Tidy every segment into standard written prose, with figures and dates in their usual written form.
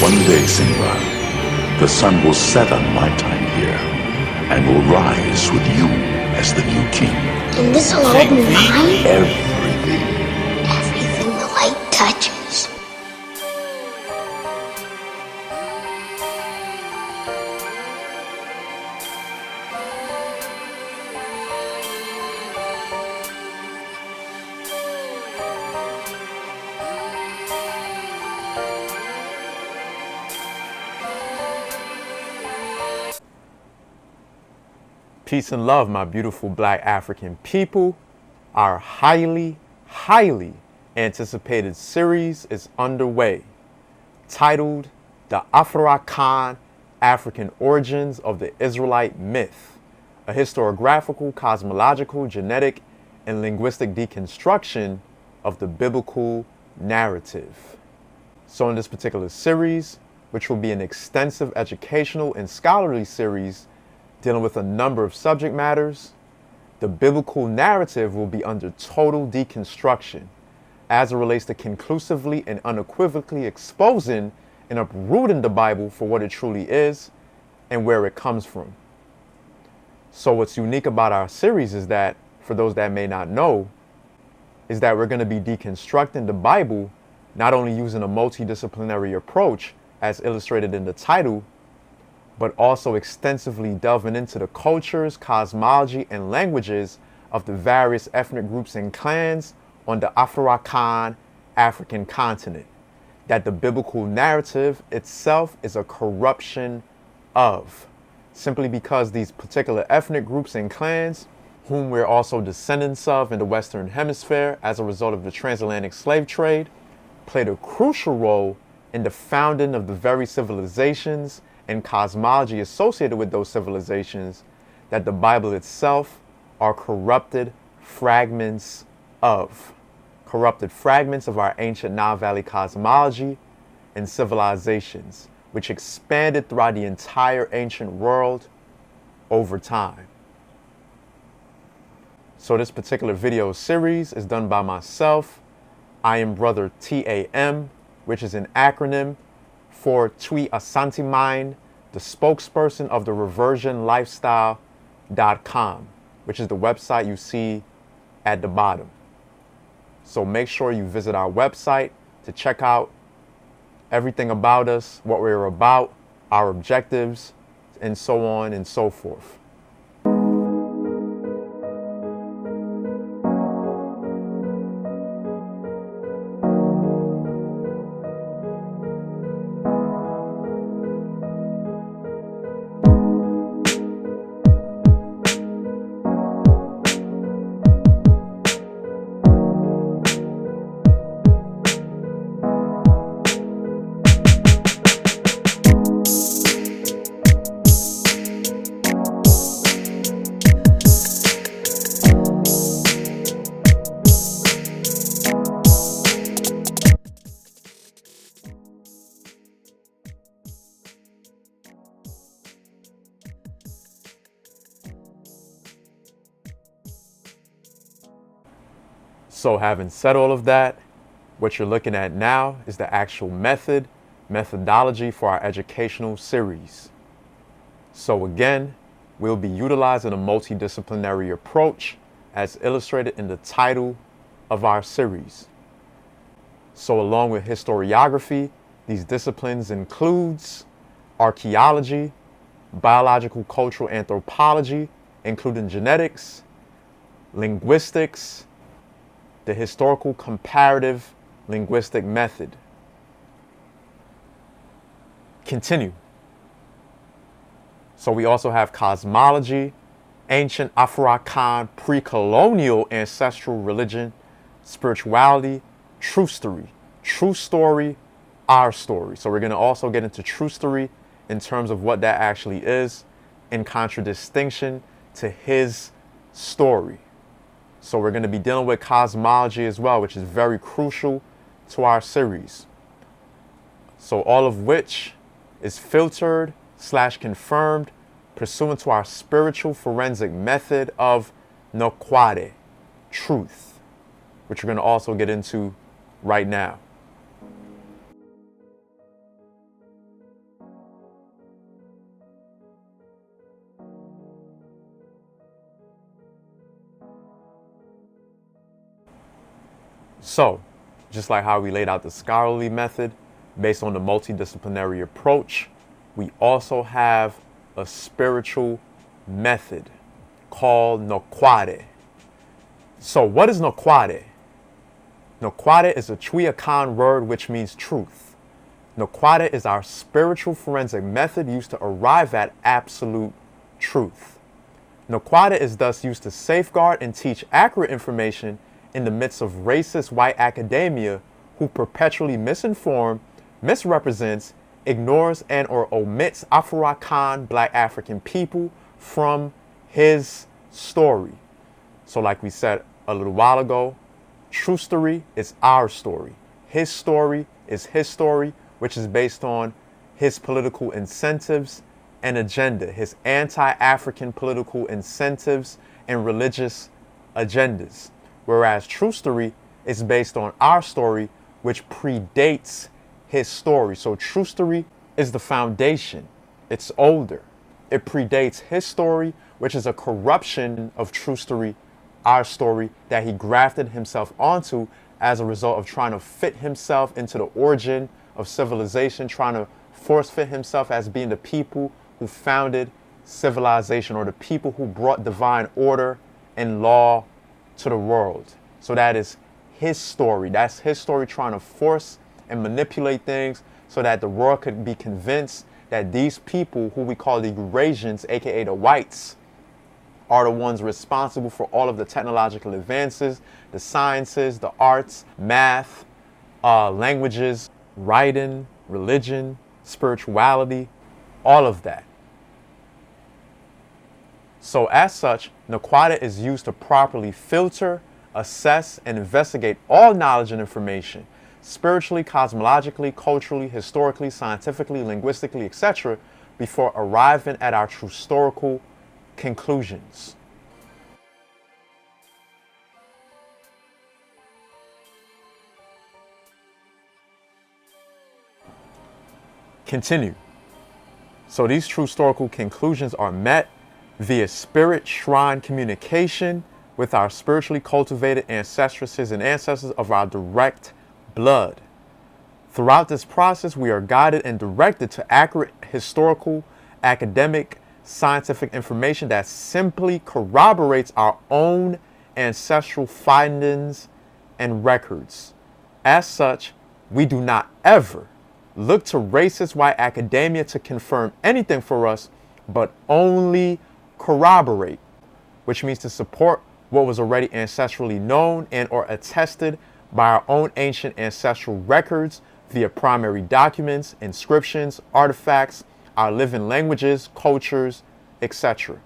One day, Simba, the sun will set on my time here and will rise with you as the new king. And this will all be mine? Everything. Everything the light touches. Peace and love, my beautiful Black African people. Our highly, highly anticipated series is underway, titled The Afurakan African Origins of the Israelite Myth, a historiographical, cosmological, genetic, and linguistic deconstruction of the biblical narrative. So in this particular series, which will be an extensive educational and scholarly series dealing with a number of subject matters, the biblical narrative will be under total deconstruction as it relates to conclusively and unequivocally exposing and uprooting the Bible for what it truly is and where it comes from. So what's unique about our series is that, for those that may not know, is that we're going to be deconstructing the Bible not only using a multidisciplinary approach as illustrated in the title, but also extensively delving into the cultures, cosmology, and languages of the various ethnic groups and clans on the Afurakan African continent, that the biblical narrative itself is a corruption of, simply because these particular ethnic groups and clans, whom we're also descendants of in the Western Hemisphere as a result of the transatlantic slave trade, played a crucial role in the founding of the very civilizations and cosmology associated with those civilizations that the Bible itself are corrupted fragments of our ancient Nile Valley cosmology and civilizations, which expanded throughout the entire ancient world over time. So this particular video series is done by myself. I am Brother TAM, which is an acronym for Twi Asantimine, the spokesperson of the reversionlifestyle.com, which is the website you see at the bottom. So make sure you visit our website to check out everything about us, what we're about, our objectives, and so on and so forth. So having said all of that, what you're looking at now is the actual methodology for our educational series. So again, we'll be utilizing a multidisciplinary approach as illustrated in the title of our series. So along with historiography, these disciplines includes archeology, biological cultural anthropology, including genetics, linguistics, the historical comparative linguistic method. Continue. So we also have cosmology, ancient Afurakan pre-colonial ancestral religion, spirituality, true story, our story. So we're going to also get into true story in terms of what that actually is in contradistinction to his story. So we're going to be dealing with cosmology as well, which is very crucial to our series. So all of which is filtered / confirmed pursuant to our spiritual forensic method of Nokware, truth, which we're going to also get into right now. So, just like how we laid out the scholarly method based on the multidisciplinary approach, we also have a spiritual method called Nokware. So what is Nokware? Nokware is a Afurakan word which means truth. Nokware is our spiritual forensic method used to arrive at absolute truth. Nokware is thus used to safeguard and teach accurate information in the midst of racist white academia who perpetually misinform, misrepresents, ignores, and or omits Afurakan black African people from his story. So like we said a little while ago, true story is our story. His story is his story, which is based on his political incentives and agenda, his anti-African political incentives and religious agendas. Whereas true story is based on our story, which predates his story. So true story is the foundation. It's older. It predates his story, which is a corruption of true story, our story, that he grafted himself onto as a result of trying to fit himself into the origin of civilization, trying to force fit himself as being the people who founded civilization, or the people who brought divine order and law to the world. So that is his story. That's his story, trying to force and manipulate things so that the world could be convinced that these people, who we call the Eurasians, aka the whites, are the ones responsible for all of the technological advances, the sciences, the arts, math, languages, writing, religion, spirituality, all of that. So as such, Nokware is used to properly filter, assess, and investigate all knowledge and information, spiritually, cosmologically, culturally, historically, scientifically, linguistically, etc., before arriving at our true historical conclusions. Continue. So these true historical conclusions are met via spirit shrine communication with our spiritually cultivated ancestresses and ancestors of our direct blood. Throughout this process, we are guided and directed to accurate historical, academic, scientific information that simply corroborates our own ancestral findings and records. As such, we do not ever look to racist white academia to confirm anything for us, but only corroborate, which means to support what was already ancestrally known and or attested by our own ancient ancestral records via primary documents, inscriptions, artifacts, our living languages, cultures, etc.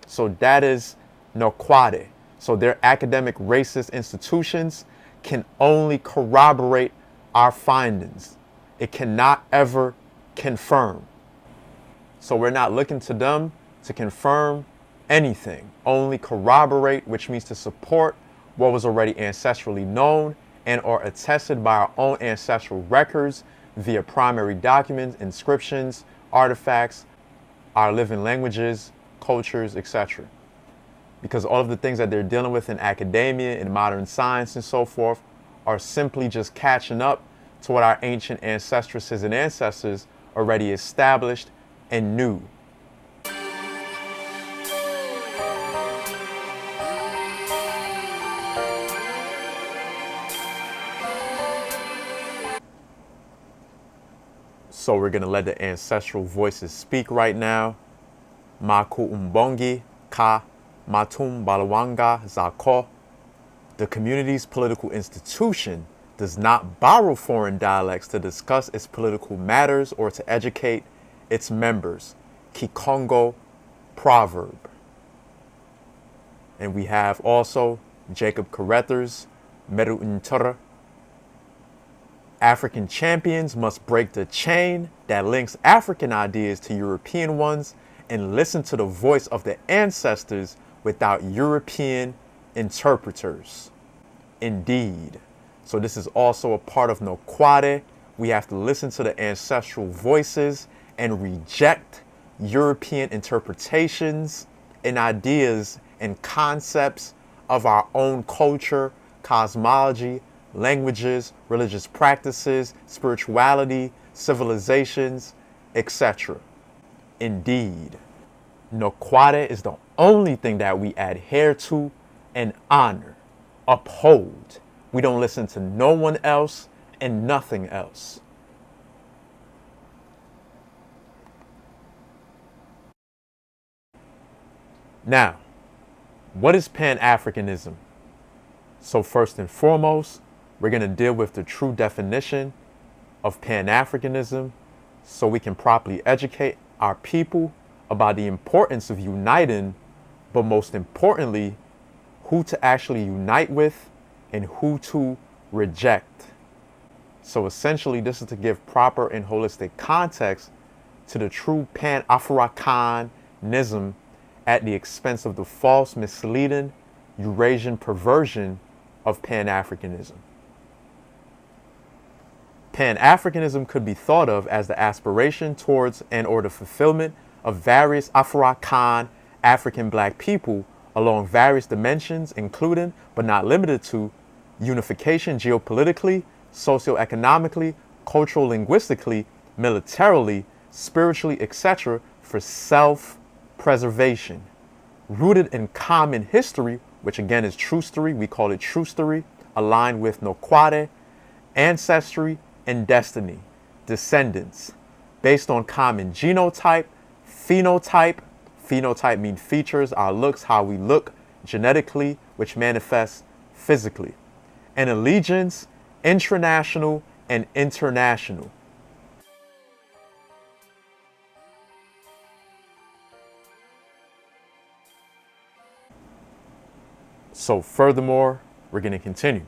So that is Nokware. So their academic racist institutions can only corroborate our findings. It cannot ever confirm. So we're not looking to them to confirm anything, only corroborate, which means to support what was already ancestrally known and or attested by our own ancestral records via primary documents, inscriptions, artifacts, our living languages, cultures, etc. Because all of the things that they're dealing with in academia, in modern science and so forth, are simply just catching up to what our ancient ancestresses and ancestors already established and knew. So we're going to let the ancestral voices speak right now. Maku umbongi ka matum balawanga zako. The community's political institution does not borrow foreign dialects to discuss its political matters or to educate its members. Kikongo proverb. And we have also Jacob Carruthers, Meru Ntura. African champions must break the chain that links African ideas to European ones and listen to the voice of the ancestors without European interpreters. Indeed. So this is also a part of Nokware. We have to listen to the ancestral voices and reject European interpretations and ideas and concepts of our own culture, cosmology, languages, religious practices, spirituality, civilizations, etc. Indeed, Nokware is the only thing that we adhere to and honor, uphold. We don't listen to no one else and nothing else. Now, what is Pan-Africanism? So first and foremost, we're going to deal with the true definition of Pan-Africanism so we can properly educate our people about the importance of uniting, but most importantly, who to actually unite with and who to reject. So essentially, this is to give proper and holistic context to the true Pan-Afurakanism at the expense of the false, misleading, Eurasian perversion of Pan-Africanism. Pan-Africanism could be thought of as the aspiration towards and or the fulfillment of various Afurakan African black people along various dimensions, including, but not limited to, unification geopolitically, socioeconomically, cultural linguistically, militarily, spiritually, etc., for self-preservation. Rooted in common history, which again is trustery, we call it trustery, aligned with Nokware, ancestry, and destiny, descendants, based on common genotype, phenotype. Phenotype means features, our looks, how we look genetically, which manifests physically. And allegiance, intranational and international. So furthermore, we're going to continue.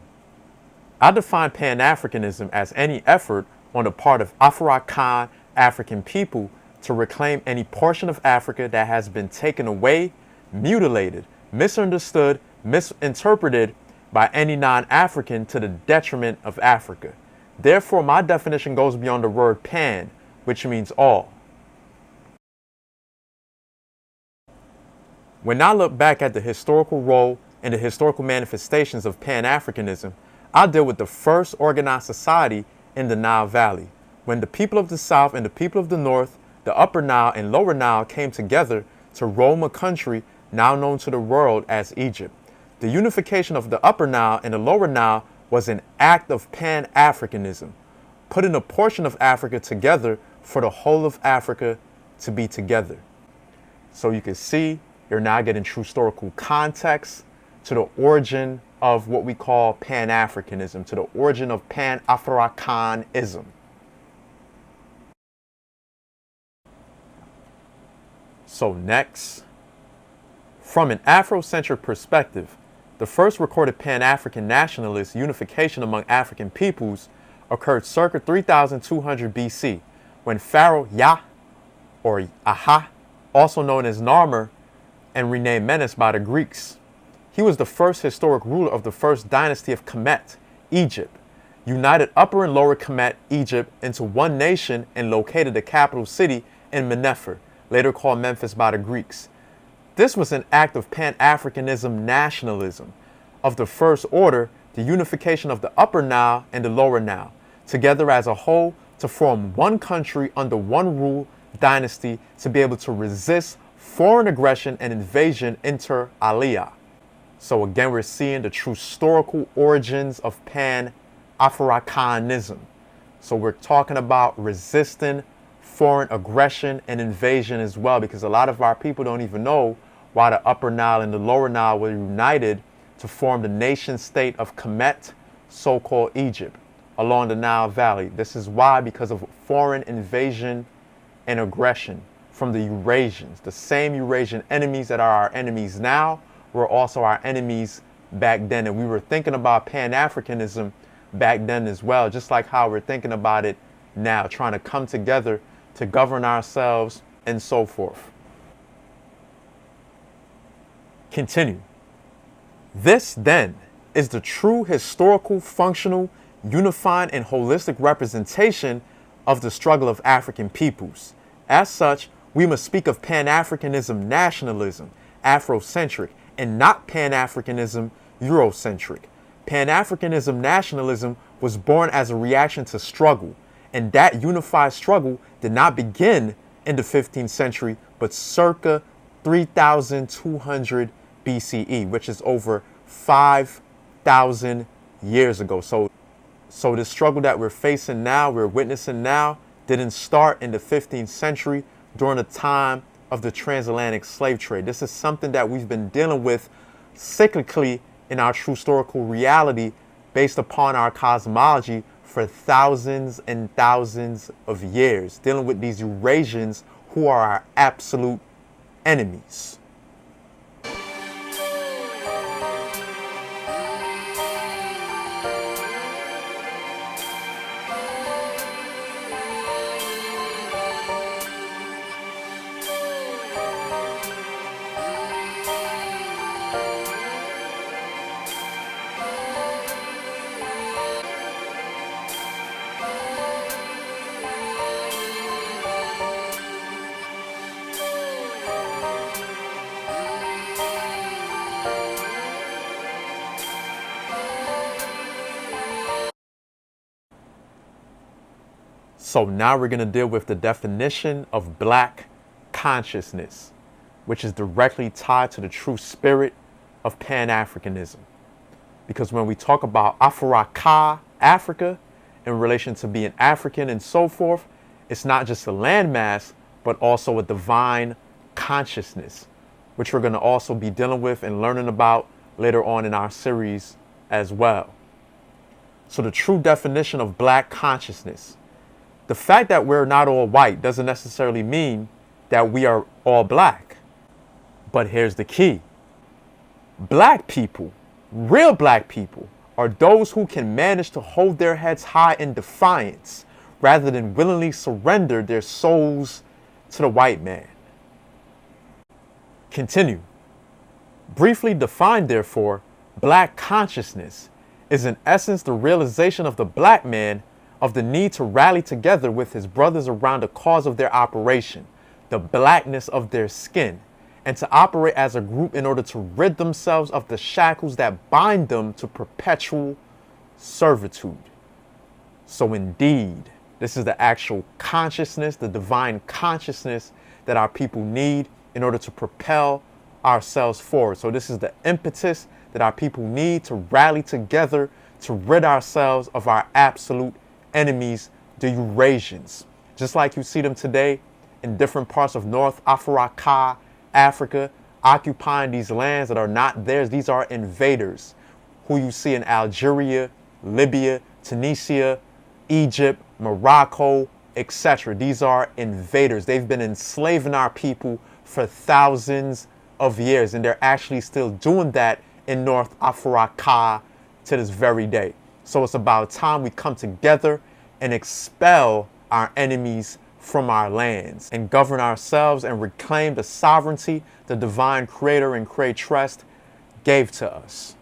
I define Pan-Africanism as any effort on the part of Afurakan African people to reclaim any portion of Africa that has been taken away, mutilated, misunderstood, misinterpreted by any non-African to the detriment of Africa. Therefore, my definition goes beyond the word pan, which means all. When I look back at the historical role and the historical manifestations of Pan-Africanism, I deal with the first organized society in the Nile Valley, when the people of the South and the people of the North, the Upper Nile and Lower Nile, came together to roam a country now known to the world as Egypt. The unification of the Upper Nile and the Lower Nile was an act of Pan-Africanism, putting a portion of Africa together for the whole of Africa to be together. So you can see you're now getting true historical context to the origin of what we call Pan-Africanism, to the origin of Pan-Afurakanism. So next, from an Afrocentric perspective, the first recorded Pan-African nationalist unification among African peoples occurred circa 3200 BC, when Pharaoh Yah, or Aha, also known as Narmer, and renamed Menes by the Greeks. He was the first historic ruler of the first dynasty of Kamit, Egypt, united Upper and Lower Kamit, Egypt, into one nation and located the capital city in Mennefer, later called Memphis by the Greeks. This was an act of Pan-Africanism nationalism of the first order, the unification of the Upper Nile and the Lower Nile, together as a whole to form one country under one rule dynasty to be able to resist foreign aggression and invasion inter alia. So again, we're seeing the true historical origins of Pan-Africanism. So we're talking about resisting foreign aggression and invasion as well, because a lot of our people don't even know why the Upper Nile and the Lower Nile were united to form the nation state of Kemet, so-called Egypt, along the Nile Valley. This is why, because of foreign invasion and aggression from the Eurasians. The same Eurasian enemies that are our enemies now were also our enemies back then. And we were thinking about Pan-Africanism back then as well, just like how we're thinking about it now, trying to come together to govern ourselves and so forth. Continue. This, then, is the true historical, functional, unifying, and holistic representation of the struggle of African peoples. As such, we must speak of Pan-Africanism nationalism, Afrocentric, and not Pan-Africanism Eurocentric. Pan-Africanism nationalism was born as a reaction to struggle, and that unified struggle did not begin in the 15th century, but circa 3200 BCE, which is over 5,000 years ago. So the struggle that we're facing now, we're witnessing now, didn't start in the 15th century during the time of the transatlantic slave trade. This is something that we've been dealing with cyclically in our true historical reality based upon our cosmology for thousands and thousands of years, dealing with these Eurasians who are our absolute enemies. So now we're going to deal with the definition of black consciousness, which is directly tied to the true spirit of Pan-Africanism. Because when we talk about Afuraka, Africa, in relation to being African and so forth, it's not just a landmass, but also a divine consciousness, which we're going to also be dealing with and learning about later on in our series as well. So the true definition of black consciousness. The fact that we're not all white doesn't necessarily mean that we are all black. But here's the key. Black people, real black people, are those who can manage to hold their heads high in defiance rather than willingly surrender their souls to the white man. Continue. Briefly defined, therefore, black consciousness is in essence the realization of the black man of the need to rally together with his brothers around the cause of their operation, the blackness of their skin, and to operate as a group in order to rid themselves of the shackles that bind them to perpetual servitude. So indeed, this is the actual consciousness, the divine consciousness that our people need in order to propel ourselves forward. So this is the impetus that our people need to rally together to rid ourselves of our absolute enemies, the Eurasians. Just like you see them today in different parts of North Afuraka, Africa, occupying these lands that are not theirs. These are invaders who you see in Algeria, Libya, Tunisia, Egypt, Morocco, etc. These are invaders. They've been enslaving our people for thousands of years, and they're actually still doing that in North Afuraka to this very day. So it's about time we come together and expel our enemies from our lands and govern ourselves and reclaim the sovereignty the divine creator and creatress gave to us.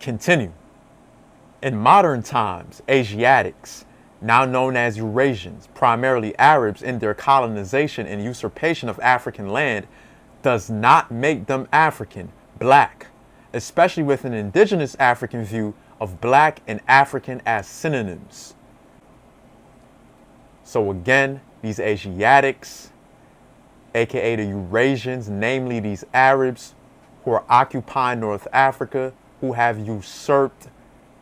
Continue. In modern times, Asiatics, now known as Eurasians, primarily Arabs, in their colonization and usurpation of African land, does not make them African, black, especially with an indigenous African view of black and African as synonyms. So again, these Asiatics, aka the Eurasians, namely these Arabs who are occupying North Africa, who have usurped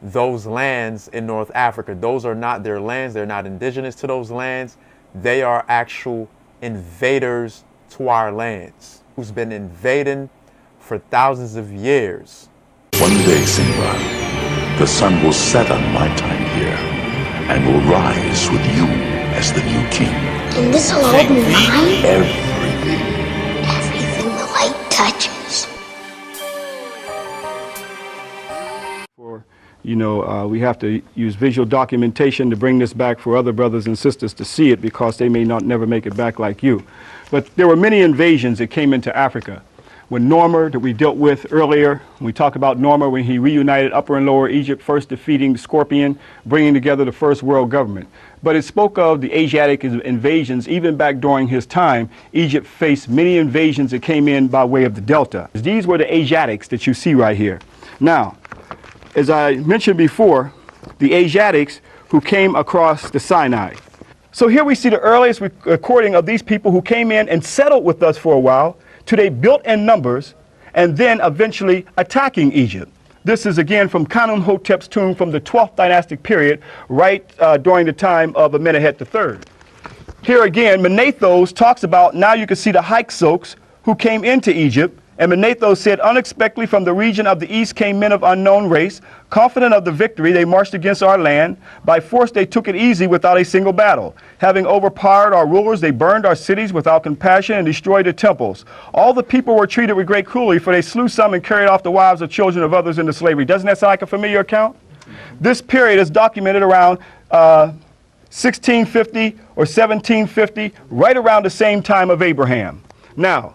those lands in North Africa. Those are not their lands. They're not indigenous to those lands. They are actual invaders to our lands, who's been invading for thousands of years. One day, Simba, the sun will set on my time here and will rise with you as the new king. And this will open mine? Everything. Everything the light touches. We have to use visual documentation to bring this back for other brothers and sisters to see it, because they may not never make it back like you. But there were many invasions that came into Africa. when Nokware, that we dealt with earlier, we talked about Nokware when he reunited Upper and Lower Egypt, first defeating the Scorpion, bringing together the first world government. But it spoke of the Asiatic invasions. Even back during his time, Egypt faced many invasions that came in by way of the Delta. These were the Asiatics that you see right here. Now, as I mentioned before, the Asiatics who came across the Sinai. So here we see the earliest recording of these people who came in and settled with us for a while, till they built in numbers, and then eventually attacking Egypt. This is again from Khnumhotep's tomb from the 12th dynastic period, right during the time of Amenhotep III. Here again, Menethos talks about, now you can see the Hyksos who came into Egypt. And Menethos said, unexpectedly from the region of the east came men of unknown race. Confident of the victory, they marched against our land. By force they took it easy without a single battle. Having overpowered our rulers, they burned our cities without compassion and destroyed the temples. All the people were treated with great cruelty, for they slew some and carried off the wives of children of others into slavery. Doesn't that sound like a familiar account? This period is documented around 1650 or 1750, right around the same time of Abraham. Now,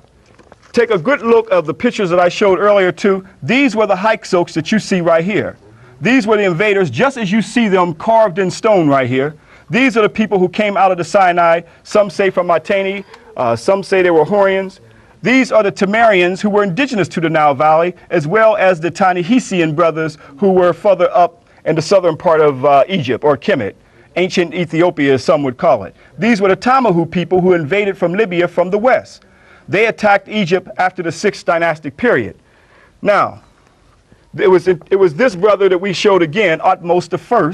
take a good look of the pictures that I showed earlier too. These were the Hyksos that you see right here. These were the invaders, just as you see them carved in stone right here. These are the people who came out of the Sinai. Some say from Mitanni, some say they were Hurrians. These are the Temerians who were indigenous to the Nile Valley, as well as the Tanihisian brothers who were further up in the southern part of Egypt, or Kamit, ancient Ethiopia as some would call it. These were the Tamahu people who invaded from Libya from the west. They attacked Egypt after the 6th dynastic period. Now, it was this brother that we showed again, Ahmose I,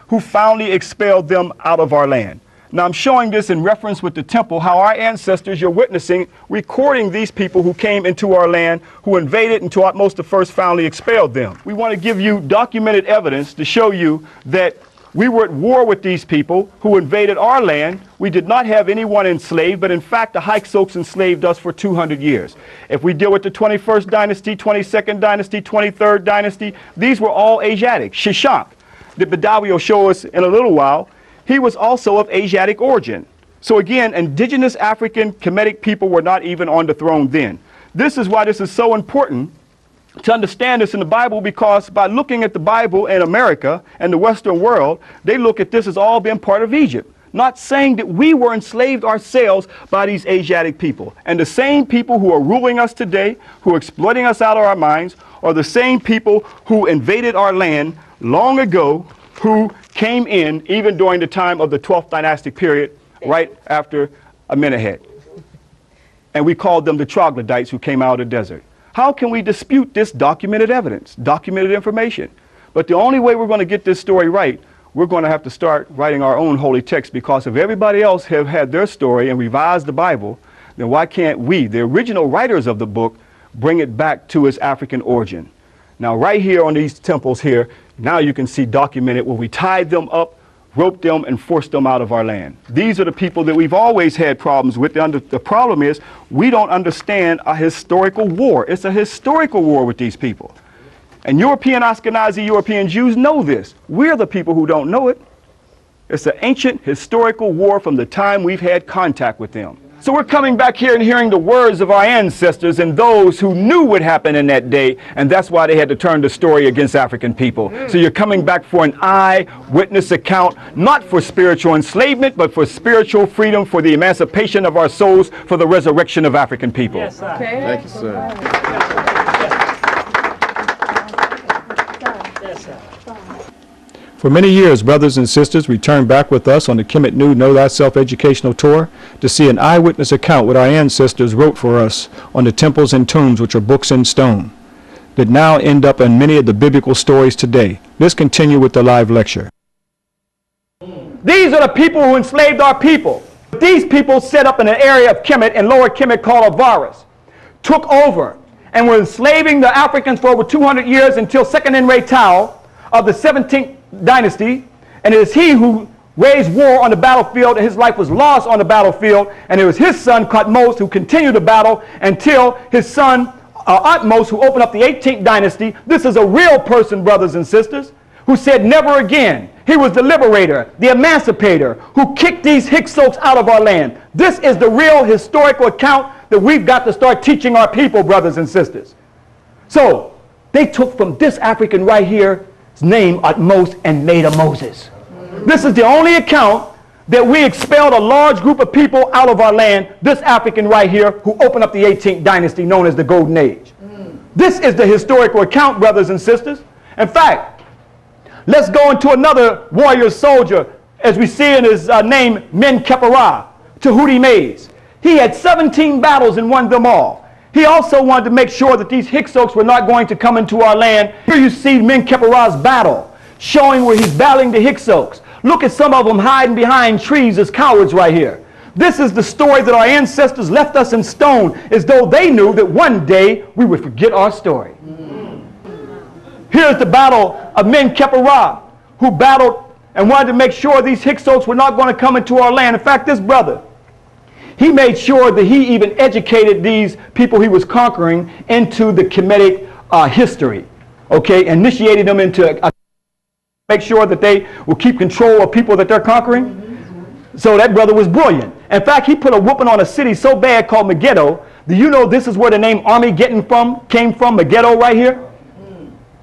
who finally expelled them out of our land. Now, I'm showing this in reference with the temple, how our ancestors, you're witnessing, recording these people who came into our land, who invaded until Ahmose I finally expelled them. We want to give you documented evidence to show you that we were at war with these people who invaded our land. We did not have anyone enslaved, but in fact, the Hyksos enslaved us for 200 years. If we deal with the 21st dynasty, 22nd dynasty, 23rd dynasty, these were all Asiatic. Shishak, that Badawi will show us in a little while, he was also of Asiatic origin. So again, indigenous African Kemetic people were not even on the throne then. This is why this is so important to understand this in the Bible, because by looking at the Bible in America and the Western world, they look at this as all being part of Egypt, not saying that we were enslaved ourselves by these Asiatic people. And the same people who are ruling us today, who are exploiting us out of our minds, are the same people who invaded our land long ago, who came in even during the time of the 12th dynastic period, right after Amenhotep. And we called them the troglodytes who came out of the desert. How can we dispute this documented evidence, documented information? But the only way we're going to get this story right, we're going to have to start writing our own holy text, because if everybody else have had their story and revised the Bible, then why can't we, the original writers of the book, bring it back to its African origin? Now, right here on these temples here, now you can see documented where we tied them up, roped them, and forced them out of our land. These are the people that we've always had problems with. The problem is we don't understand a historical war. It's a historical war with these people. And European Ashkenazi European Jews know this. We're the people who don't know it. It's an ancient historical war from the time we've had contact with them. So we're coming back here and hearing the words of our ancestors and those who knew what happened in that day, and that's why they had to turn the story against African people. So you're coming back for an eyewitness account, not for spiritual enslavement, but for spiritual freedom, for the emancipation of our souls, for the resurrection of African people. Yes, sir. Okay. Thank you, sir. Yes, sir. For many years, brothers and sisters returned back with us on the Kemet New Know Thyself educational tour to see an eyewitness account what our ancestors wrote for us on the temples and tombs, which are books in stone, that now end up in many of the biblical stories today. Let's continue with the live lecture. These are the people who enslaved our people. These people set up in an area of Kemet and Lower Kemet called Avaris, took over, and were enslaving the Africans for over 200 years until Second Enre Tau of the 17th dynasty, and it is he who waged war on the battlefield, and his life was lost on the battlefield, and it was his son Ahmose who continued the battle until his son Ahmose, who opened up the 18th dynasty. This is a real person, brothers and sisters. who said never again. He was the liberator, the emancipator, who kicked these Hyksos out of our land. This is the real historical account that we've got to start teaching our people, brothers and sisters. So they took from this African right here his name at most and made a Moses. This is the only account that we expelled a large group of people out of our land, this African right here, who opened up the 18th dynasty known as the Golden Age. This is the historical account, brothers and sisters. In fact, let's go into another warrior soldier, as we see in his name, Men-Kepera, Tahuti Mays. He had 17 battles and won them all. He also wanted to make sure that these Hyksos were not going to come into our land. Here you see Men-Kepera's battle, showing where he's battling the Hyksos. Look at some of them hiding behind trees as cowards right here. This is the story that our ancestors left us in stone, as though they knew that one day we would forget our story. Here's the battle of Men-Kepera, who battled and wanted to make sure these Hyksos were not going to come into our land. In fact, this brother, he made sure that he even educated these people he was conquering into the Kemetic history, okay, initiated them into make sure that they will keep control of people that they're conquering. So that brother was brilliant. In fact, he put a whooping on a city so bad called Megiddo. Do you know this is where the name Armageddon came from, Megiddo right here?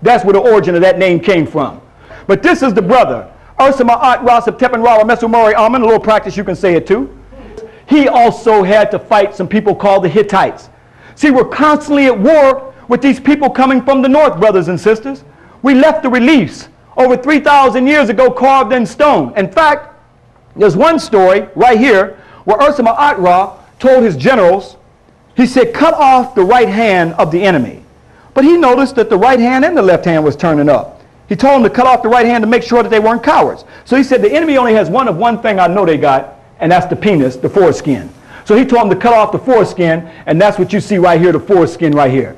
That's where the origin of that name came from. But this is the brother, Ursama At Rasab Tepen Rawa Mesumori Amen, a little practice you can say it too. He also had to fight some people called the Hittites. See, we're constantly at war with these people coming from the north, brothers and sisters. We left the reliefs over 3,000 years ago carved in stone. In fact, there's one story right here where Ursama Atra told his generals, he said, cut off the right hand of the enemy. But he noticed that the right hand and the left hand was turning up. He told them to cut off the right hand to make sure that they weren't cowards. So he said, the enemy only has one thing I know they got, and that's the penis, the foreskin. So he told them to cut off the foreskin, and that's what you see right here, the foreskin right here.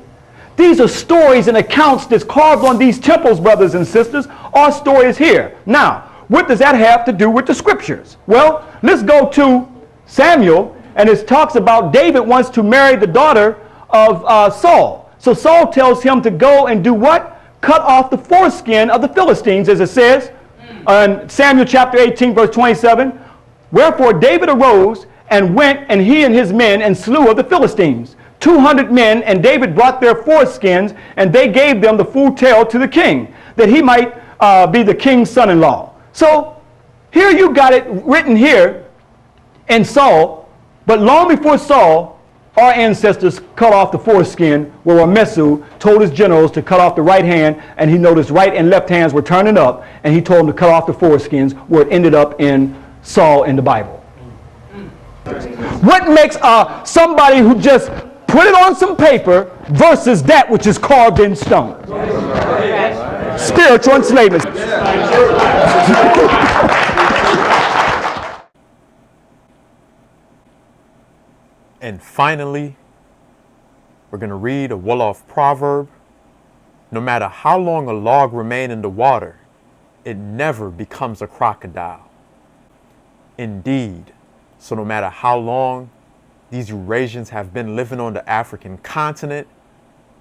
These are stories and accounts that's carved on these temples, brothers and sisters. Our story is here. Now, what does that have to do with the scriptures? Well, let's go to Samuel, and it talks about David wants to marry the daughter of Saul. So Saul tells him to go and do what? Cut off the foreskin of the Philistines, as it says in Samuel chapter 18, verse 27. Wherefore David arose and went, and he and his men, and slew of the Philistines 200 men, and David brought their foreskins, and they gave them the full tale to the king, that he might be the king's son-in-law. So here you got it written here in Saul, but long before Saul, our ancestors cut off the foreskin, where Ramesu told his generals to cut off the right hand, and he noticed right and left hands were turning up, and he told them to cut off the foreskins, where it ended up in Saul in the Bible. What makes somebody who just put it on some paper versus that which is carved in stone? Spiritual enslavement. And finally, we're going to read a Wolof proverb. No matter how long a log remains in the water, it never becomes a crocodile. Indeed, so no matter how long these Eurasians have been living on the African continent,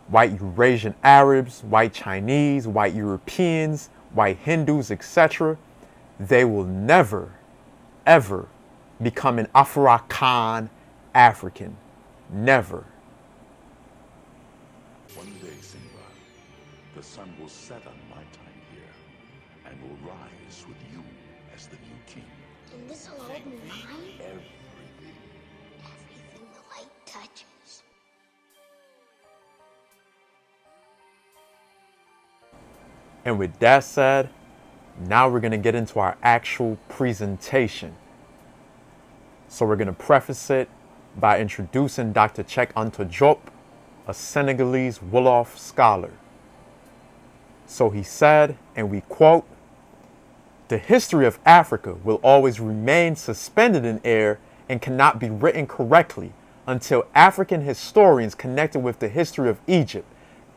white Eurasian Arabs, white Chinese, white Europeans, white Hindus, etc., they will never, ever become an Afurakan African. Never. One day, Simba, the sun will set on my time here and will rise with you as the new king. And this will all be mine? Everything. Everything the light touches. And with that said, now we're going to get into our actual presentation. So we're going to preface it by introducing Dr. Cheikh Anta Diop, a Senegalese Wolof scholar. So he said, and we quote, "The history of Africa will always remain suspended in air and cannot be written correctly until African historians connected with the history of Egypt,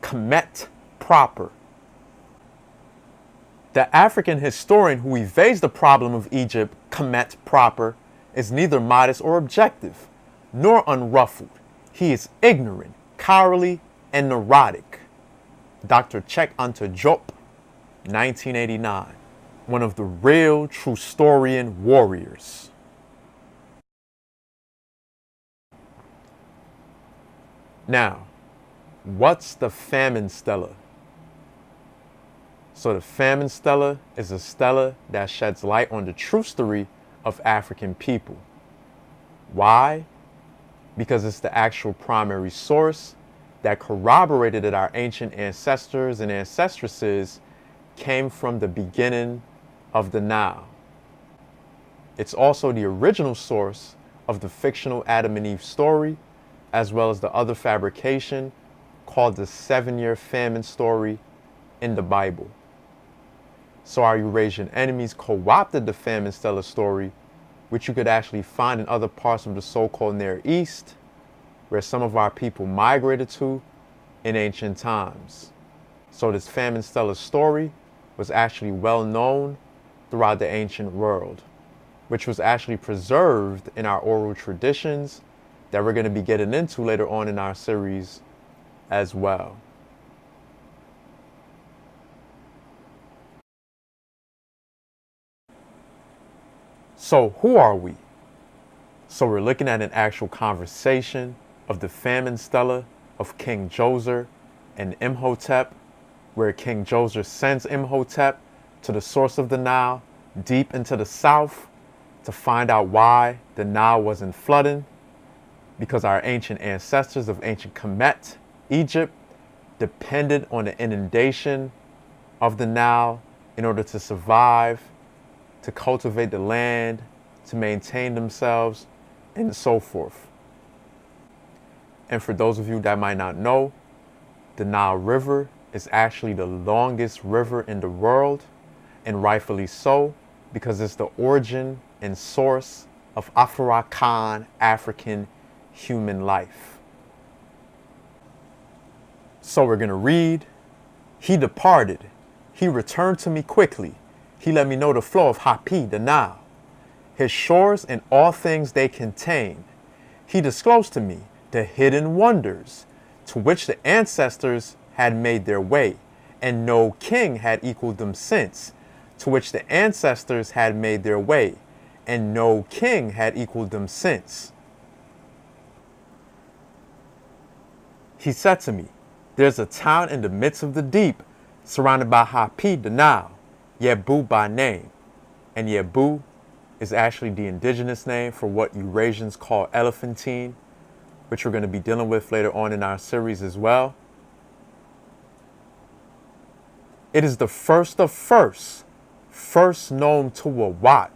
Kamit proper." The African historian who evades the problem of Egypt, Kamit proper, is neither modest or objective, nor unruffled. He is ignorant, cowardly, and neurotic. Dr. Cheikh Anta Diop, 1989. One of the real Trustorian warriors. Now, what's the famine stela? So the famine stela is a stela that sheds light on the true story of African people. Why? Because it's the actual primary source that corroborated that our ancient ancestors and ancestresses came from the beginning of the Nile. It's also the original source of the fictional Adam and Eve story, as well as the other fabrication called the 7-year famine story in the Bible. So our Eurasian enemies co-opted the famine stela story, which you could actually find in other parts of the so-called Near East, where some of our people migrated to in ancient times. So this famine stela story was actually well known throughout the ancient world, which was actually preserved in our oral traditions that we're going to be getting into later on in our series as well. So who are we? So we're looking at an actual conversation of the famine stela of King Djoser and Imhotep, where King Djoser sends Imhotep to the source of the Nile, deep into the south, to find out why the Nile wasn't flooding, because our ancient ancestors of ancient Kamit, Egypt, depended on the inundation of the Nile in order to survive, to cultivate the land, to maintain themselves, and so forth. And for those of you that might not know, the Nile River is actually the longest river in the world, and rightfully so, because it's the origin and source of Afurakan African human life. So we're going to read, "He departed. He returned to me quickly. He let me know the flow of Hapi, the Nile, his shores and all things they contain. He disclosed to me the hidden wonders to which the ancestors had made their way, and no king had equaled them since, to which the ancestors had made their way, and no king had equaled them since. He said to me, there's a town in the midst of the deep, surrounded by Hapi, the Nile, Yebu by name." And Yebu is actually the indigenous name for what Eurasians call elephantine, which we're going to be dealing with later on in our series as well. It is the first of first known to a Wat.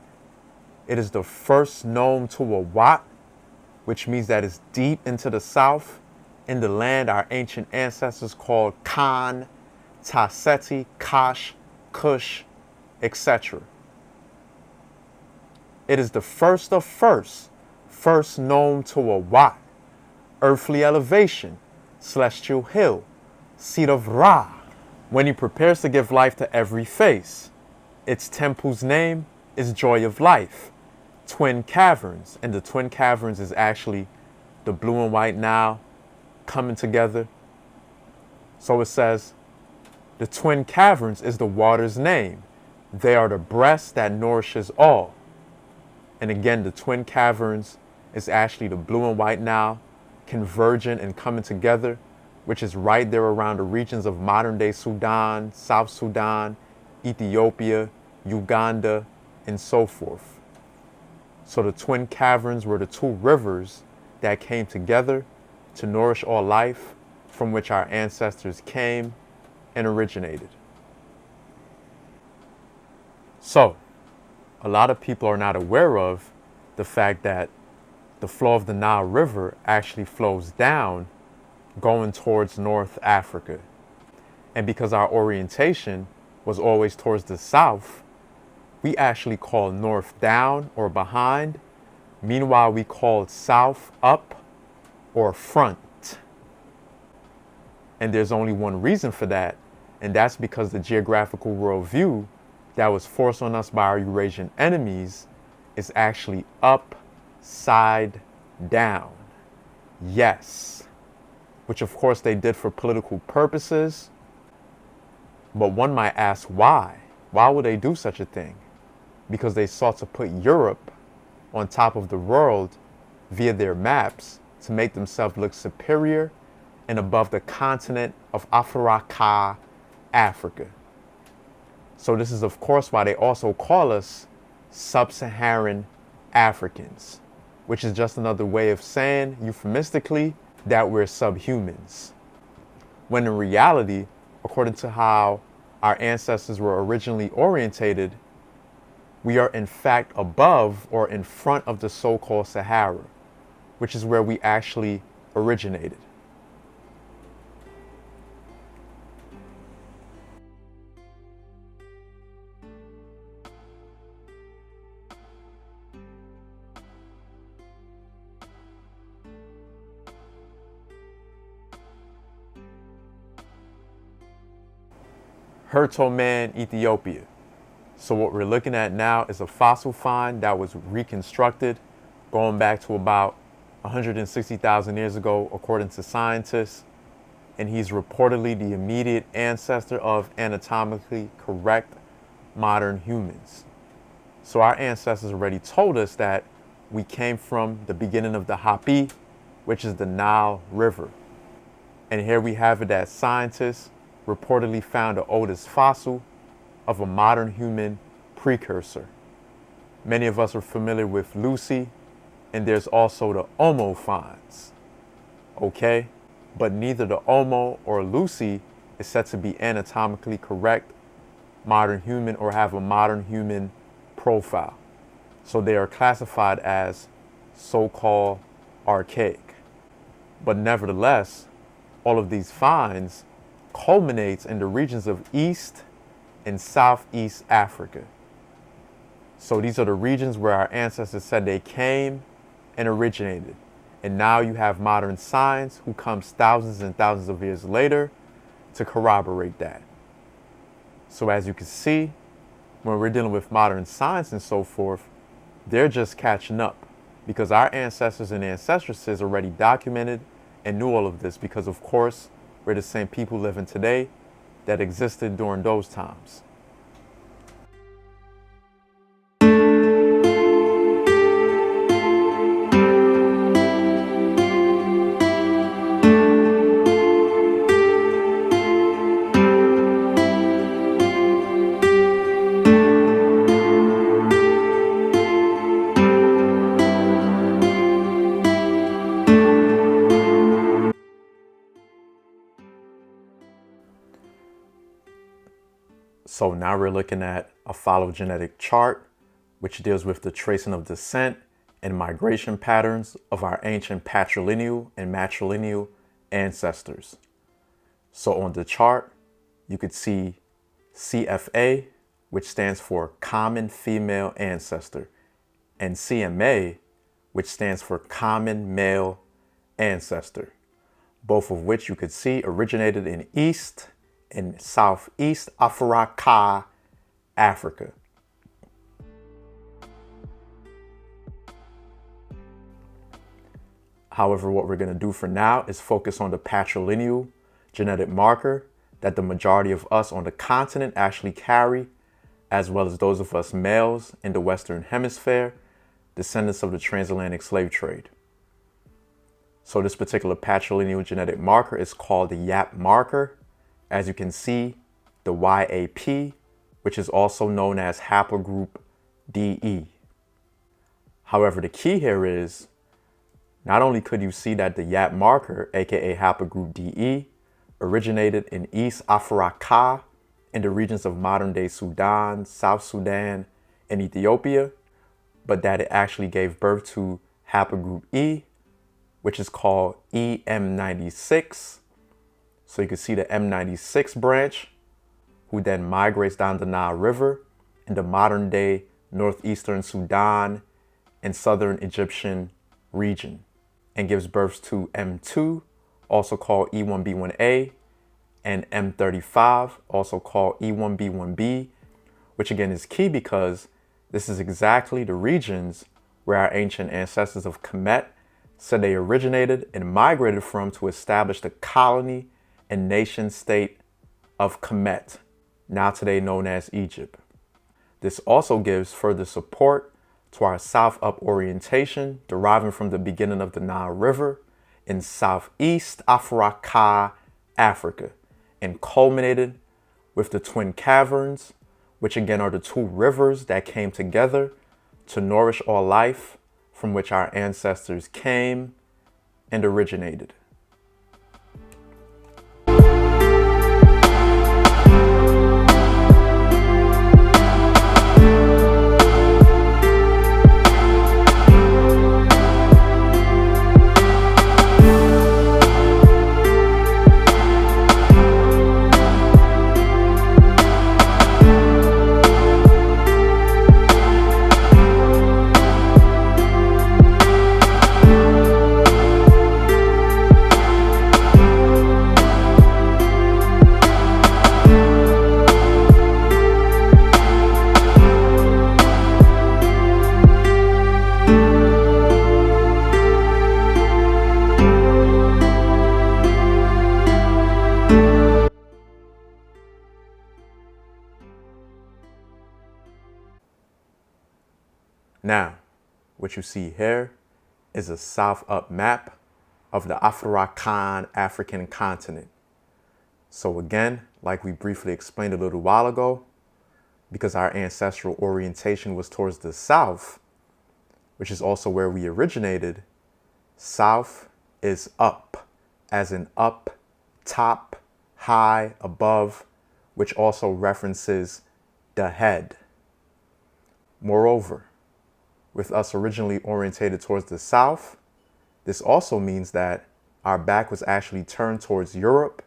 It is the first known to a Wat, which means that it's deep into the south, in the land our ancient ancestors called Khan, Taseti, Kash, Kush, etc. It is the first of first known to a Wat, earthly elevation, celestial hill, seat of Ra, when he prepares to give life to every face. Its temple's name is Joy of Life, Twin Caverns, and the Twin Caverns is actually the blue and white Nile coming together. So it says, the Twin Caverns is the water's name. They are the breast that nourishes all. And again, the Twin Caverns is actually the blue and white Nile converging and coming together, which is right there around the regions of modern-day Sudan, South Sudan, Ethiopia, Uganda, and so forth. So the Twin Caverns were the two rivers that came together to nourish all life, from which our ancestors came and originated. So, a lot of people are not aware of the fact that the flow of the Nile River actually flows down, going towards North Africa. And because our orientation was always towards the south, we actually call north down or behind. Meanwhile, we called south up or front. And there's only one reason for that, and that's because the geographical worldview that was forced on us by our Eurasian enemies is actually upside down. Yes. Which of course they did for political purposes. But one might ask why? Why would they do such a thing? Because they sought to put Europe on top of the world via their maps to make themselves look superior and above the continent of Afuraka, Africa. So this is of course why they also call us sub-Saharan Africans, which is just another way of saying euphemistically that we're subhumans. When in reality, according to how our ancestors were originally orientated, we are in fact above or in front of the so-called Sahara, which is where we actually originated. Hertoman, Ethiopia. So what we're looking at now is a fossil find that was reconstructed going back to about 160,000 years ago, according to scientists. And he's reportedly the immediate ancestor of anatomically correct modern humans. So our ancestors already told us that we came from the beginning of the Hapi, which is the Nile River. And here we have it that scientists reportedly found the oldest fossil of a modern human precursor. Many of us are familiar with Lucy, and there's also the Omo finds. Okay? But neither the Omo or Lucy is said to be anatomically correct modern human or have a modern human profile. So they are classified as so-called archaic. But nevertheless, all of these finds culminates in the regions of East and Southeast Africa. So these are the regions where our ancestors said they came and originated. And now you have modern science who comes thousands and thousands of years later to corroborate that. So as you can see, when we're dealing with modern science and so forth, they're just catching up because our ancestors and ancestresses already documented and knew all of this because of course, we're the same people living today that existed during those times. So now we're looking at a phylogenetic chart, which deals with the tracing of descent and migration patterns of our ancient patrilineal and matrilineal ancestors. So on the chart, you could see CFA, which stands for Common Female Ancestor, and CMA, which stands for Common Male Ancestor, both of which you could see originated in East and Southeast Afuraka, Africa. However, what we're going to do for now is focus on the patrilineal genetic marker that the majority of us on the continent actually carry, as well as those of us males in the Western Hemisphere, descendants of the transatlantic slave trade. So this particular patrilineal genetic marker is called the YAP marker. As you can see, the YAP, which is also known as haplogroup DE. However, the key here is, not only could you see that the YAP marker, aka haplogroup DE, originated in East Afuraka in the regions of modern-day Sudan, South Sudan, and Ethiopia, but that it actually gave birth to haplogroup E, which is called EM96. So you can see the M96 branch, who then migrates down the Nile River in the modern day northeastern Sudan and southern Egyptian region, and gives birth to M2, also called E1B1A, and M35, also called E1B1B, which again is key because this is exactly the regions where our ancient ancestors of Kamit said they originated and migrated from to establish the colony and nation state of Kamit, now today known as Egypt. This also gives further support to our south-up orientation deriving from the beginning of the Nile River in southeast Afuraka, Africa, and culminated with the Twin Caverns, which again are the two rivers that came together to nourish all life from which our ancestors came and originated. Now, what you see here is a south-up map of the Afurakan African continent. So again, like we briefly explained a little while ago, because our ancestral orientation was towards the south, which is also where we originated, south is up, as in up, top, high, above, which also references the head. Moreover, with us originally orientated towards the south, this also means that our back was actually turned towards Europe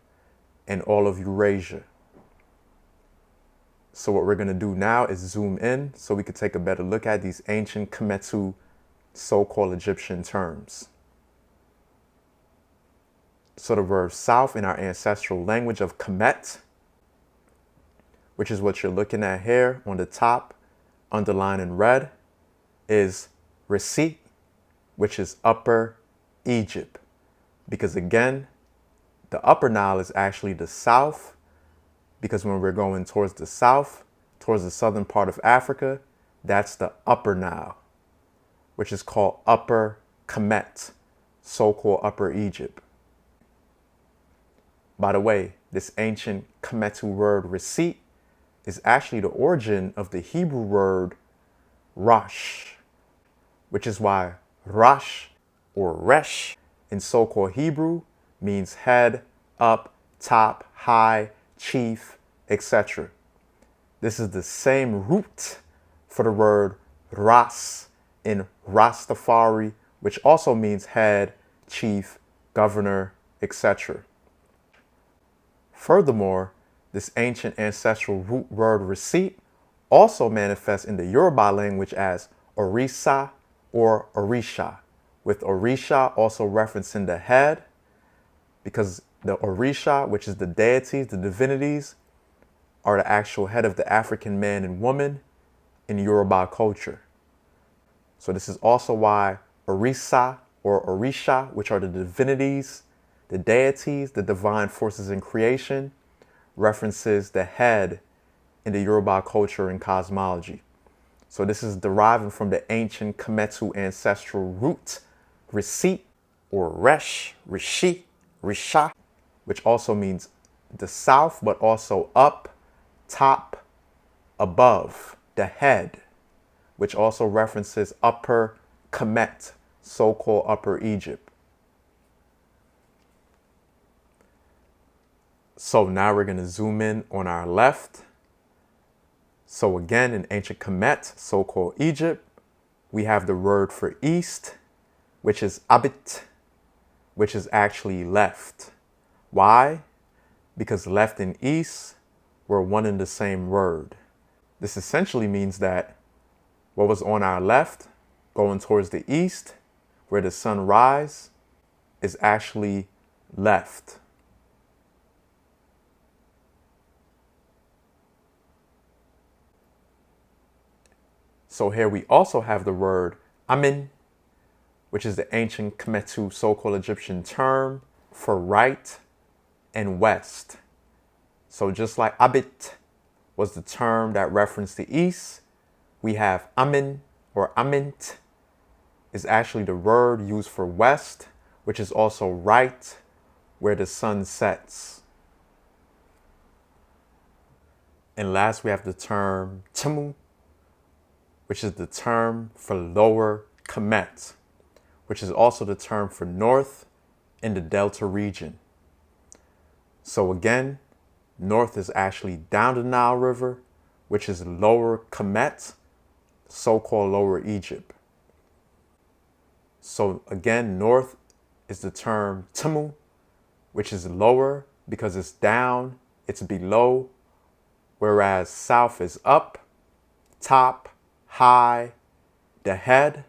and all of Eurasia. So what we're going to do now is zoom in so we could take a better look at these ancient Kemetu so-called Egyptian terms. So the word south in our ancestral language of Kamit, which is what you're looking at here on the top, underlined in red, is receipt, which is Upper Egypt. Because again, the Upper Nile is actually the south, because when we're going towards the south, towards the southern part of Africa, that's the Upper Nile, which is called Upper Kemet, so-called Upper Egypt. By the way, this ancient Kemetu word receipt is actually the origin of the Hebrew word Rosh, which is why Rosh or Resh in so-called Hebrew means head, up, top, high, chief, etc. This is the same root for the word Ras in Rastafari, which also means head, chief, governor, etc. Furthermore, this ancient ancestral root word receipt also manifests in the Yoruba language as Orisa or Orisha, with Orisha also referencing the head, because the Orisha, which is the deities, the divinities, are the actual head of the African man and woman in Yoruba culture. So this is also why Orisa or Orisha, which are the divinities, the deities, the divine forces in creation, references the head in the Yoruba culture and cosmology. So this is deriving from the ancient Kemetu ancestral root, receipt, or Resh, Rishi, Risha, which also means the south, but also up, top, above, the head, which also references Upper Kemet, so-called Upper Egypt. So now we're going to zoom in on our left. So again, in ancient Kemet, so-called Egypt, we have the word for east, which is abit, which is actually left. Why? Because left and east were one and the same word. This essentially means that what was on our left, going towards the east, where the sun rises, is actually left. So here we also have the word amin, which is the ancient Kemetu so-called Egyptian term for right and west. So just like abit was the term that referenced the east. We have amin or amint is actually the word used for west, which is also right where the sun sets. And last, we have the term timu, which is the term for lower Kamit, which is also the term for north in the Delta region. So again, north is actually down the Nile River, which is lower Kamit, so-called lower Egypt. So again, north is the term timu, which is lower because it's down, it's below, whereas south is up, top, high, the head.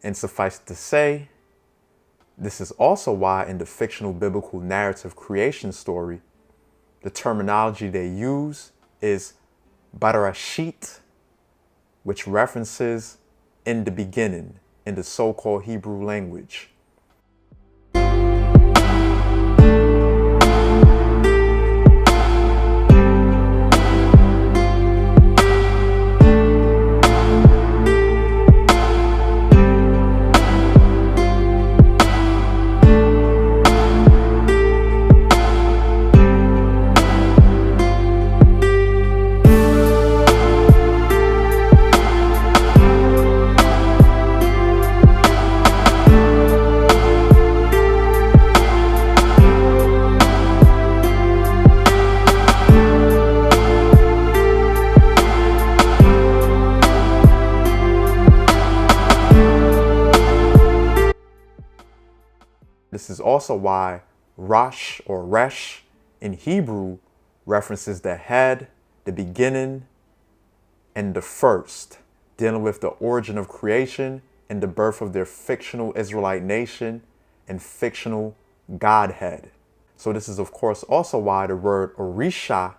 And suffice to say, this is also why in the fictional biblical narrative creation story, the terminology they use is Barashit, which references in the beginning in the so-called Hebrew language. This is also why Rosh or Resh in Hebrew references the head, the beginning, and the first, dealing with the origin of creation and the birth of their fictional Israelite nation and fictional Godhead. So this is of course also why the word Orisha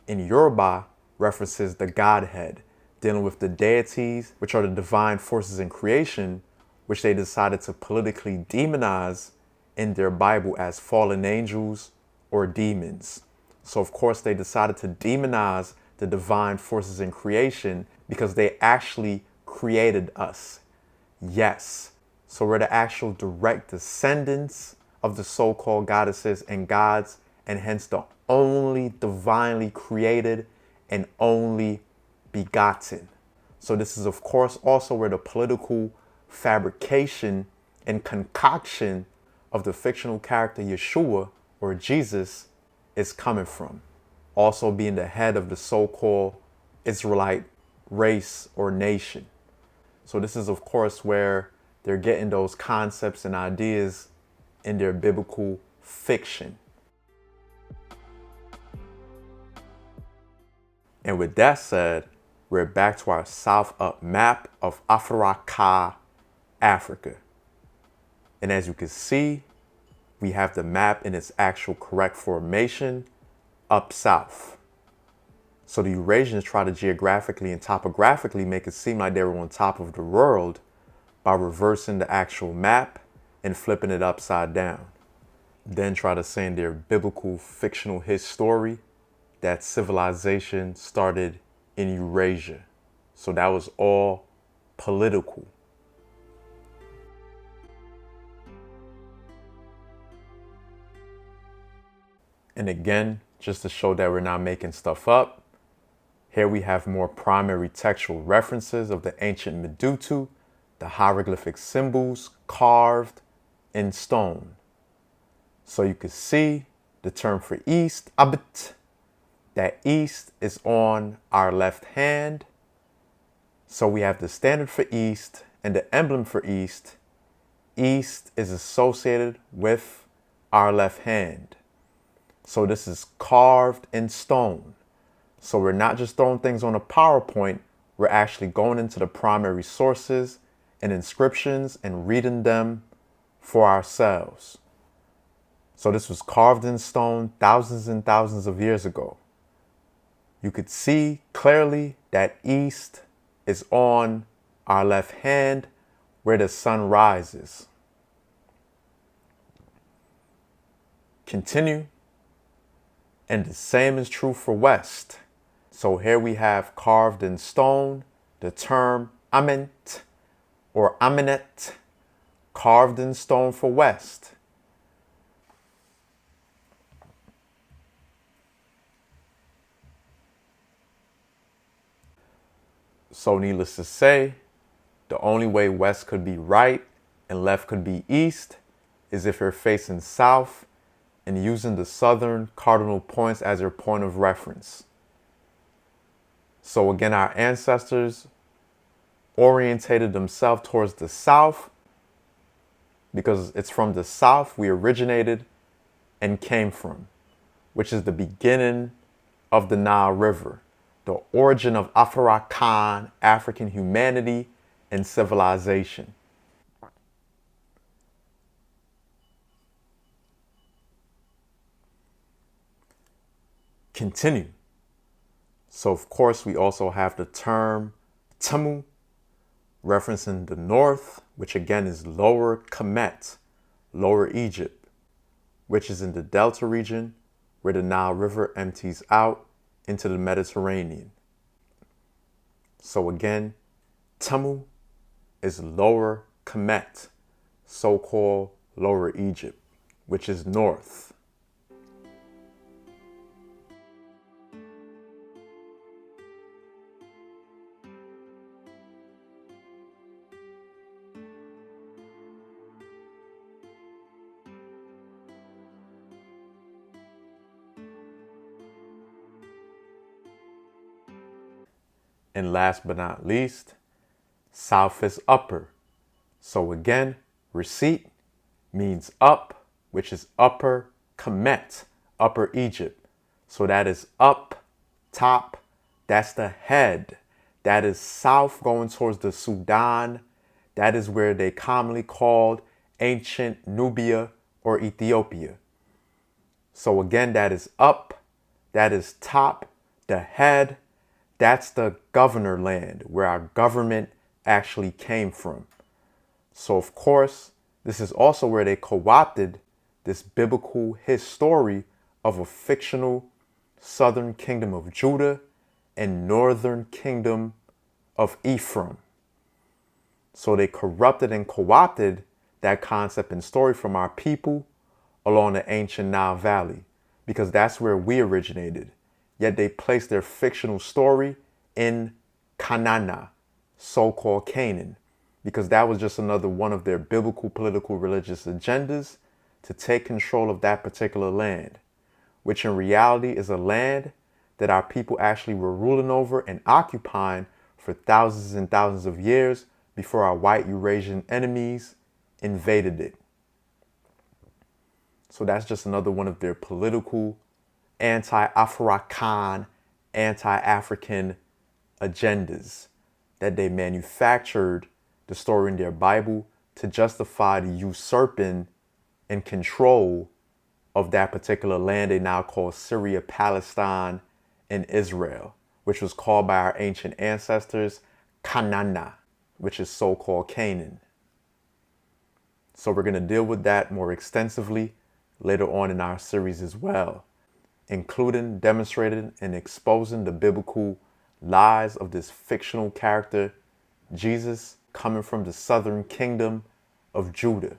in Yoruba references the Godhead, dealing with the deities, which are the divine forces in creation, which they decided to politically demonize in their Bible as fallen angels or demons. So of course they decided to demonize the divine forces in creation because they actually created us. Yes. So we're the actual direct descendants of the so-called goddesses and gods, and hence the only divinely created and only begotten. So this is of course also where the political fabrication and concoction of the fictional character Yeshua or Jesus is coming from. Also being the head of the so-called Israelite race or nation. So this is of course where they're getting those concepts and ideas in their biblical fiction. And with that said, we're back to our south up map of Afuraka, Africa. And as you can see, we have the map in its actual correct formation up south. So the Eurasians try to geographically and topographically make it seem like they were on top of the world by reversing the actual map and flipping it upside down. Then try to say in their biblical fictional history that civilization started in Eurasia. So that was all political. And again, just to show that we're not making stuff up, here we have more primary textual references of the ancient Medutu, the hieroglyphic symbols carved in stone. So you can see the term for east, abit, that east is on our left hand, So we have the standard for East and the emblem for East. East is associated with our left hand. So this is carved in stone. So we're not just throwing things on a PowerPoint, we're actually going into the primary sources and inscriptions and reading them for ourselves. So this was carved in stone thousands and thousands of years ago. You could see clearly that East is on our left hand where the sun rises. Continue. And the same is true for West. So here we have carved in stone the term ament or aminet, carved in stone for West. So needless to say, the only way West could be right and left could be East is if you're facing south and using the southern cardinal points as your point of reference. So again, our ancestors orientated themselves towards the south because it's from the south we originated and came from, which is the beginning of the Nile River, the origin of Afurakan, African humanity and civilization. Continue. So of course we also have the term Tamu, referencing the north, which again is Lower Kamit, Lower Egypt, which is in the Delta region where the Nile River empties out into the Mediterranean. So again, Tamu is Lower Kamit, so-called Lower Egypt, which is north. And last but not least, south is upper. So again, receipt means up, which is upper Kemet, upper Egypt. So that is up, top, that's the head. That is south going towards the Sudan. That is where they commonly called ancient Nubia or Ethiopia. So again, that is up, that is top, the head. That's the governor land where our government actually came from. So of course, this is also where they co-opted this biblical history of a fictional southern kingdom of Judah and northern kingdom of Ephraim. So they corrupted and co-opted that concept and story from our people along the ancient Nile Valley, because that's where we originated. Yet they placed their fictional story in Canaan, so-called Canaan, because that was just another one of their biblical, political, religious agendas to take control of that particular land, which in reality is a land that our people actually were ruling over and occupying for thousands and thousands of years before our white Eurasian enemies invaded it. So that's just another one of their political, anti-Afurakan, anti-African agendas that they manufactured the story in their Bible to justify the usurping and control of that particular land they now call Syria, Palestine, and Israel, which was called by our ancient ancestors Canaan, which is so-called Canaan. So we're going to deal with that more extensively later on in our series as well, including demonstrating and exposing the biblical lies of this fictional character, Jesus, coming from the southern kingdom of Judah.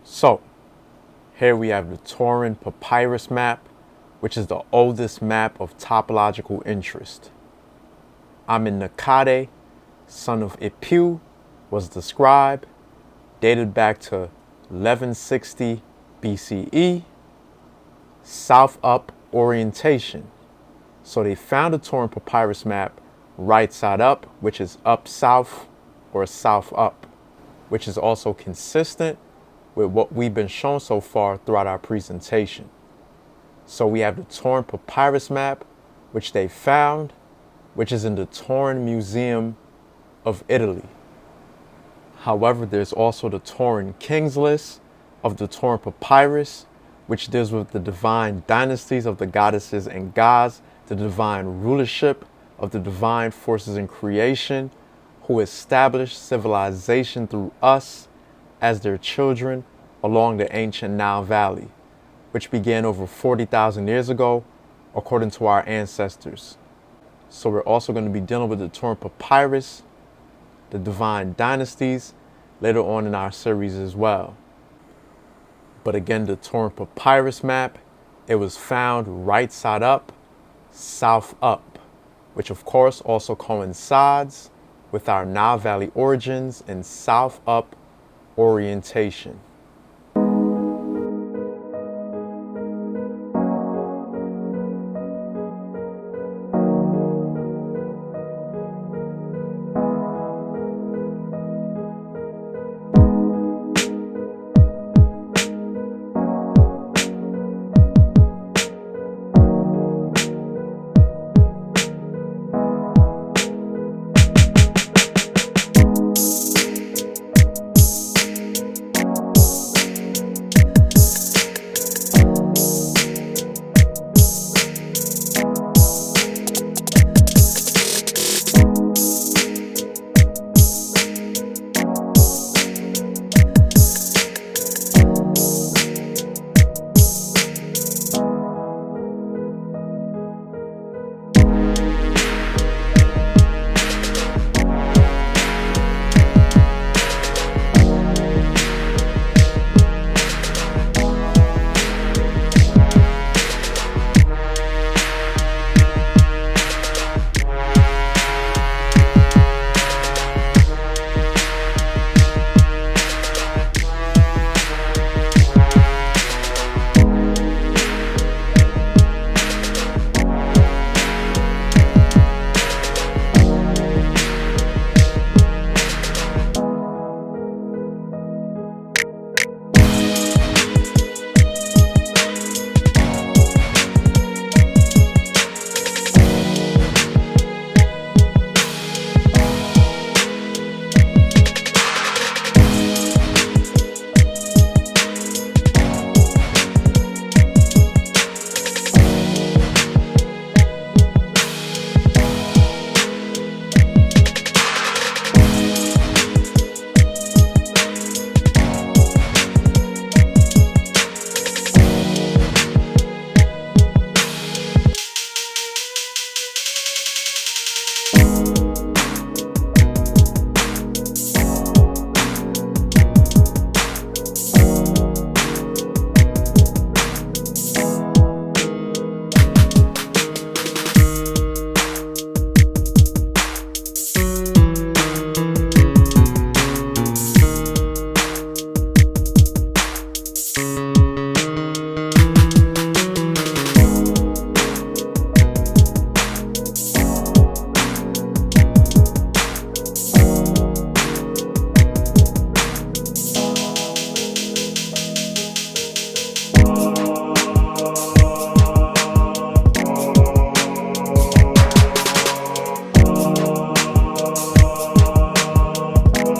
So, here we have the Turin papyrus map, which is the oldest map of topological interest. I'm in Nakade, son of Ipu, was the scribe, dated back to 1160 BCE, south up orientation. So they found a torn papyrus map right side up, which is up south or south up, which is also consistent with what we've been shown so far throughout our presentation. So we have the torn papyrus map, which they found, which is in the Torn Museum of Italy. However, there's also the Torn Kings list of the torn papyrus, which deals with the divine dynasties of the goddesses and gods, the divine rulership of the divine forces in creation, who established civilization through us as their children along the ancient Nile Valley, which began over 40,000 years ago, according to our ancestors. So we're also going to be dealing with the torn papyrus, the divine dynasties, later on in our series as well. But again, the torn papyrus map, it was found right side up, south up, which of course also coincides with our Nile Valley origins and south up orientation.